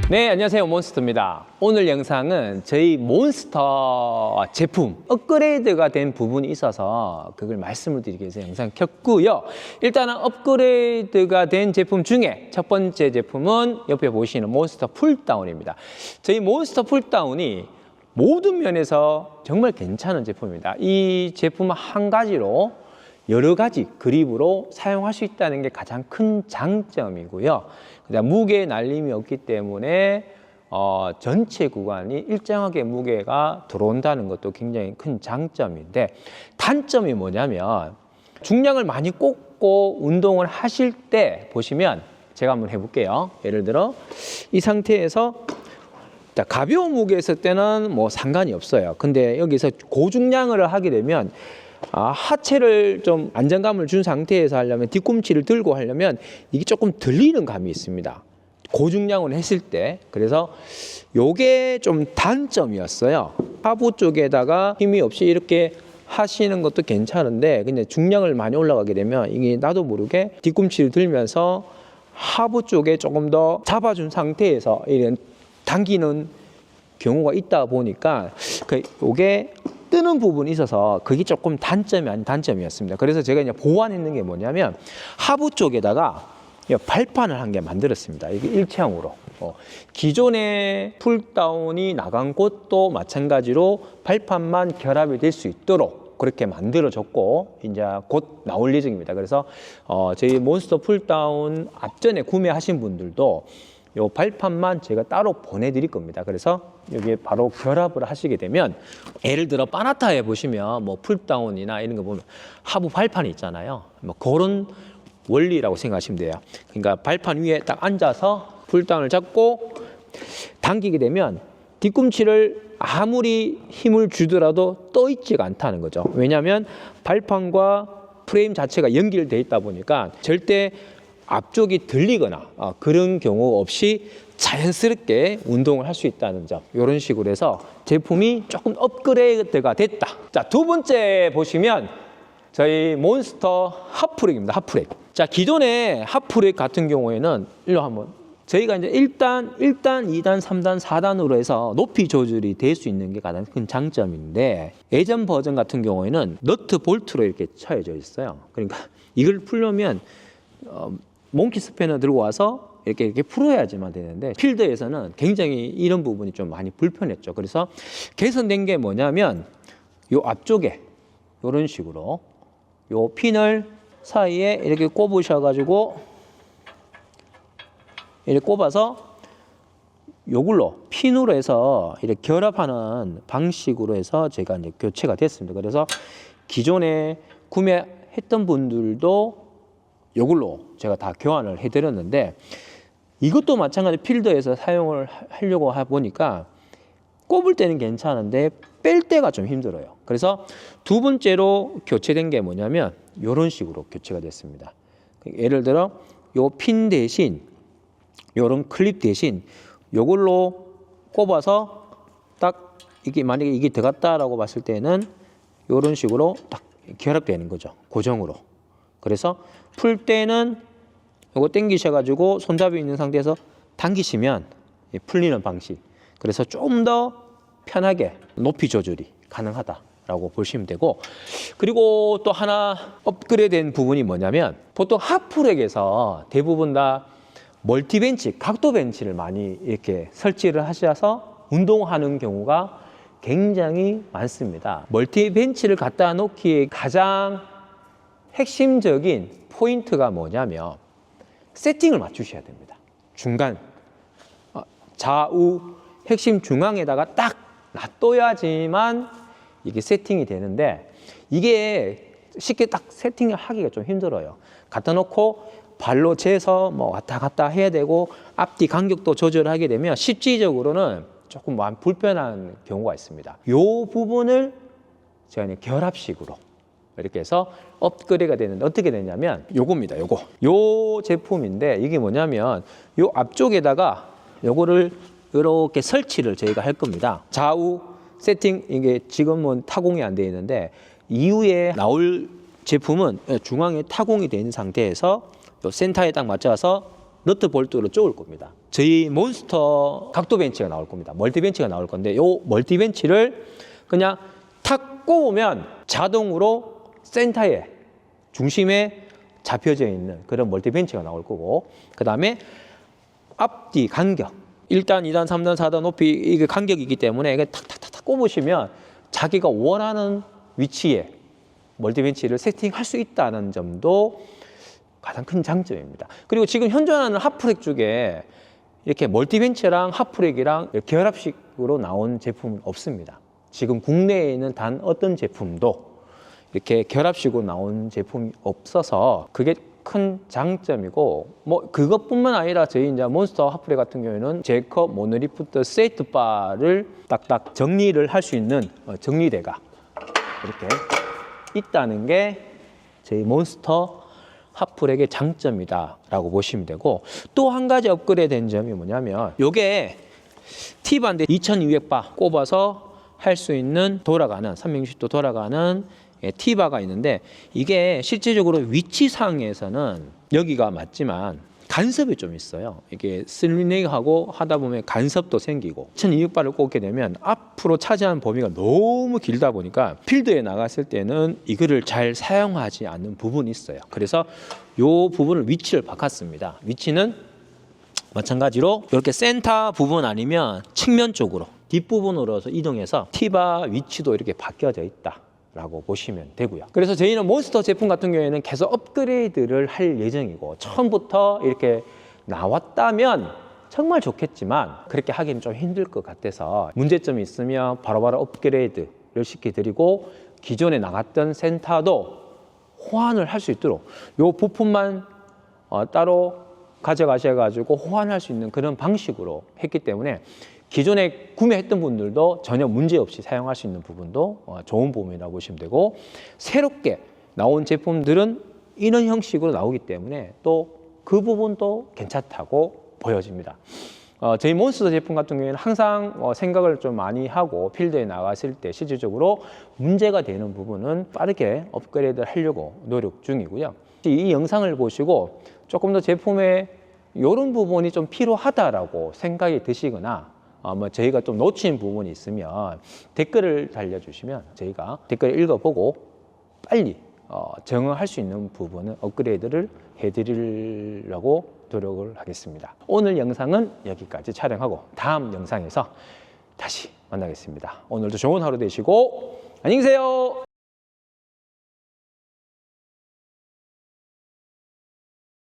네, 안녕하세요. 몬스터입니다. 오늘 영상은 저희 몬스터 제품 업그레이드가 된 부분이 있어서 그걸 말씀을 드리기 위해서 영상 켰고요. 일단은 업그레이드가 된 제품 중에 첫 번째 제품은 옆에 보시는 몬스터 풀다운입니다. 저희 몬스터 풀다운이 모든 면에서 정말 괜찮은 제품입니다. 이 제품 한 가지로 여러 가지 그립으로 사용할 수 있다는 게 가장 큰 장점이고요. 그다음 무게 날림이 없기 때문에 전체 구간이 일정하게 무게가 들어온다는 것도 굉장히 큰 장점인데, 단점이 뭐냐면 중량을 많이 꽂고 운동을 하실 때 보시면, 제가 한번 해볼게요. 예를 들어 이 상태에서 가벼운 무게였을 때는 뭐 상관이 없어요. 근데 여기서 고중량을 하게 되면 하체를 좀 안정감을 준 상태에서 하려면, 뒤꿈치를 들고 하려면 이게 조금 들리는 감이 있습니다. 고중량을 했을 때. 그래서 요게 좀 단점이었어요. 하부 쪽에다가 힘이 없이 이렇게 하시는 것도 괜찮은데, 근데 중량을 많이 올라가게 되면 이게 나도 모르게 뒤꿈치를 들면서 하부 쪽에 조금 더 잡아준 상태에서 이런 당기는 경우가 있다 보니까 요게 뜨는 부분이 있어서 그게 조금 단점이 아닌 단점이었습니다. 그래서 제가 이제 보완했는 게 뭐냐면, 하부 쪽에다가 발판을 한 개 만들었습니다. 이게 일체형으로. 기존의 풀다운이 나간 곳도 마찬가지로 발판만 결합이 될 수 있도록 그렇게 만들어졌고, 이제 곧 나올 예정입니다. 그래서 저희 몬스터 풀다운 앞전에 구매하신 분들도 요 발판만 제가 따로 보내드릴 겁니다. 그래서 여기에 바로 결합을 하시게 되면, 예를 들어 바나타에 보시면 뭐 풀다운이나 이런 거 보면 하부 발판이 있잖아요. 뭐 그런 원리라고 생각하시면 돼요. 그러니까 발판 위에 딱 앉아서 풀다운을 잡고 당기게 되면 뒤꿈치를 아무리 힘을 주더라도 떠 있지가 않다는 거죠. 왜냐하면 발판과 프레임 자체가 연결되어 있다 보니까 절대 앞쪽이 들리거나 그런 경우 없이 자연스럽게 운동을 할 수 있다는 점, 이런 식으로 해서 제품이 조금 업그레이드가 됐다. 자, 두 번째 보시면 저희 몬스터 핫프렉입니다. 핫프렉. 자, 기존의 핫프렉 같은 경우에는 일로 한번, 저희가 이제 1단, 2단, 3단, 4단으로 해서 높이 조절이 될 수 있는 게 가장 큰 장점인데, 예전 버전 같은 경우에는 너트 볼트로 이렇게 쳐져 있어요. 그러니까 이걸 풀려면 몽키 스패너 들고 와서 이렇게 풀어야지만 되는데, 필드에서는 굉장히 이런 부분이 좀 많이 불편했죠. 그래서 개선된 게 뭐냐면, 요 앞쪽에 이런 식으로 요 핀을 사이에 이렇게 꼽으셔가지고 이렇게 꼽아서 요걸로 핀으로 해서 이렇게 결합하는 방식으로 해서 제가 이제 교체가 됐습니다. 그래서 기존에 구매했던 분들도 요걸로 제가 다 교환을 해드렸는데, 이것도 마찬가지 필드에서 사용을 하려고 보니까 꼽을 때는 괜찮은데 뺄 때가 좀 힘들어요. 그래서 두 번째로 교체된 게 뭐냐면 이런 식으로 교체가 됐습니다. 예를 들어 요 핀 대신, 요런 클립 대신 요걸로 꼽아서 딱 이게 만약에 이게 들어갔다라고 봤을 때는 이런 식으로 딱 결합되는 거죠. 고정으로. 그래서 풀 때는 이거 당기셔가지고 손잡이 있는 상태에서 당기시면 풀리는 방식. 그래서 좀 더 편하게 높이 조절이 가능하다라고 보시면 되고, 그리고 또 하나 업그레이드된 부분이 뭐냐면, 보통 핫프렉에서 대부분 다 멀티벤치, 각도 벤치를 많이 이렇게 설치를 하셔서 운동하는 경우가 굉장히 많습니다. 멀티벤치를 갖다 놓기에 가장 핵심적인 포인트가 뭐냐면 세팅을 맞추셔야 됩니다. 중간, 좌우 핵심 중앙에다가 딱 놔둬야지만 이게 세팅이 되는데, 이게 쉽게 딱 세팅을 하기가 좀 힘들어요. 갖다 놓고 발로 재서 뭐 왔다 갔다 해야 되고, 앞뒤 간격도 조절하게 되면 실질적으로는 조금 불편한 경우가 있습니다. 이 부분을 제가 이제 결합식으로 이렇게 해서 업그레이드가 되는데, 어떻게 되냐면 요겁니다. 요 제품인데, 이게 뭐냐면 요 앞쪽에다가 요거를 이렇게 설치를 저희가 할 겁니다. 좌우 세팅, 이게 지금은 타공이 안 되어 있는데 이후에 나올 제품은 중앙에 타공이 된 상태에서 요 센터에 딱 맞춰서 너트 볼트로 쪼을 겁니다. 저희 몬스터 각도 벤치가 나올 겁니다. 멀티 벤치가 나올 건데 요 멀티 벤치를 그냥 탁 꼽으면 자동으로 센터에 중심에 잡혀져 있는 그런 멀티 벤치가 나올 거고, 그 다음에 앞뒤 간격 1단, 2단, 3단, 4단 높이 이게 간격이 있기 때문에 이게 탁탁탁탁 꼽으시면 자기가 원하는 위치에 멀티 벤치를 세팅할 수 있다는 점도 가장 큰 장점입니다. 그리고 지금 현존하는 핫프렉 중에 이렇게 멀티 벤치랑 핫프렉이랑 결합식으로 나온 제품은 없습니다. 지금 국내에 있는 단 어떤 제품도 이렇게 결합식으로 나온 제품이 없어서 그게 큰 장점이고, 뭐 그것뿐만 아니라 저희 이제 몬스터 핫프렉 같은 경우에는 제이컵 모노리프트 세트 바를 딱딱 정리를 할 수 있는 정리대가 이렇게 있다는 게 저희 몬스터 핫프렉의 장점이다라고 보시면 되고, 또 한 가지 업그레이드 된 점이 뭐냐면 요게 T바인데 2200바 꼽아서 할 수 있는 돌아가는 360도 돌아가는 T바가 있는데, 이게 실제적으로 위치상에서는 여기가 맞지만 간섭이 좀 있어요. 이게 슬링하고 하다 보면 간섭도 생기고, 1200바를 꽂게 되면 앞으로 차지하는 범위가 너무 길다 보니까 필드에 나갔을 때는 이거를 잘 사용하지 않는 부분이 있어요. 그래서 이 부분을 위치를 바꿨습니다. 위치는 마찬가지로 이렇게 센터 부분 아니면 측면 쪽으로 뒷부분으로 이동해서 T바 위치도 이렇게 바뀌어져 있다 라고 보시면 되고요. 그래서 저희는 몬스터 제품 같은 경우에는 계속 업그레이드를 할 예정이고, 처음부터 이렇게 나왔다면 정말 좋겠지만 그렇게 하기는 좀 힘들 것 같아서 문제점이 있으면 바로바로 업그레이드를 시켜드리고, 기존에 나갔던 센터도 호환을 할 수 있도록 요 부품만 따로 가져가셔가지고 호환할 수 있는 그런 방식으로 했기 때문에 기존에 구매했던 분들도 전혀 문제없이 사용할 수 있는 부분도 좋은 부분이라고 보시면 되고, 새롭게 나온 제품들은 이런 형식으로 나오기 때문에 또 그 부분도 괜찮다고 보여집니다. 저희 몬스터 제품 같은 경우에는 항상 생각을 좀 많이 하고 필드에 나갔을 때 실질적으로 문제가 되는 부분은 빠르게 업그레이드를 하려고 노력 중이고요. 이 영상을 보시고 조금 더 제품에 이런 부분이 좀 필요하다라고 생각이 드시거나 뭐 저희가 좀 놓친 부분이 있으면 댓글을 달려주시면 저희가 댓글을 읽어보고 빨리 정응할 수 있는 부분은 업그레이드를 해드리려고 노력을 하겠습니다. 오늘 영상은 여기까지 촬영하고 다음 영상에서 다시 만나겠습니다. 오늘도 좋은 하루 되시고 안녕히 계세요.